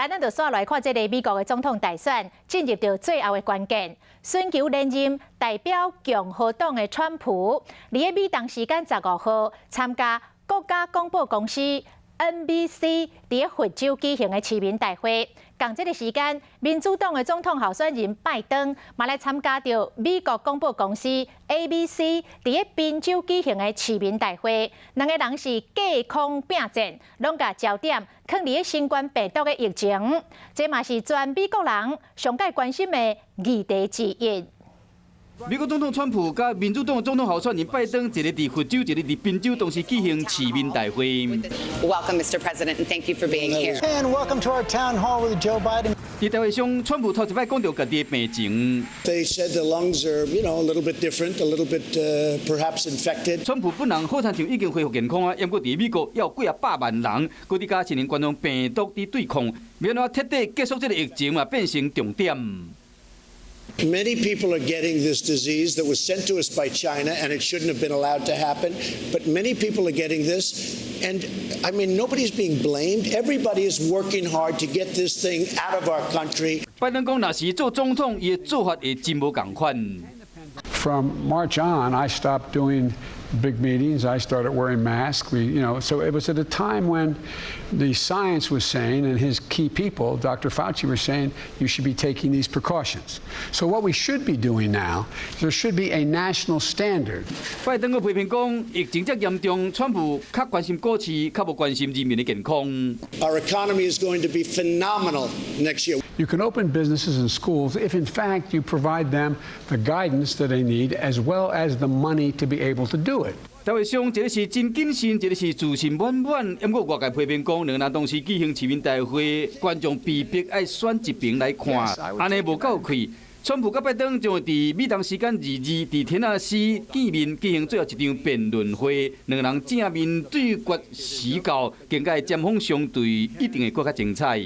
咱就煞来看这个美国的总统大选进入到最后的关键，选求连任代表共和党的川普，伫美东时间15号参加国家广播公司 NBC 伫佛州举行的市民大会。同这个时间，民主党的总统候选人拜登嘛来参加到美国广播公司 ABC 伫宾州举行的市民大会。两个人是隔空并战，拢甲焦点放伫新冠病毒的疫情，这嘛是全美国人上界关心的议题之一。美国总统川普甲民主党总统候选人拜登，一个伫佛州，一个伫宾州，同时举行市民大会。Welcome, Mr. President, and thank you for being here. And welcome to our town hall with Joe Biden. 伫大会上，川普头一摆讲到家己的病情。They said the lungs are, a little bit different, a little bit perhaps infected. 川普本人好像已经恢复健康啊，不过伫美国有几百万人，佮伫加一年关用病毒伫对抗，要怎彻底结束这个疫情嘛，变成重点。Many people are getting this disease that was sent to us by China, and it shouldn't have been allowed to happen. But many people are getting this, and I mean, nobody's being blamed. Everybody is working hard to get this thing out of our country. 拜登讲，若是做总统，伊的做法会真无共款。From March on, I stopped doing big meetings. I started wearing masks. So it was at a time when the science was saying, and his key people, Dr. Fauci, were saying, you should be taking these precautions. So what we should be doing now, there should be a national standard. 拜登个批评讲，疫情遮严重，川普较关心股市，较无关心人民的健康。Our economy is going to be phenomenal next year. You can open businesses and schools if, in fact, you provide them the guidance that they need as well as the money to be able to do it. 大会上，一个是真谨慎，一个是自信满满。不过外界批评讲，两人同时举行市民大会，观众被迫爱选一边来看，安尼无够气。川普甲拜登将会伫美东时间22伫田纳西见面举行最后一场辩论会，两人正面对决时到，更加针锋相对，一定会更加精彩。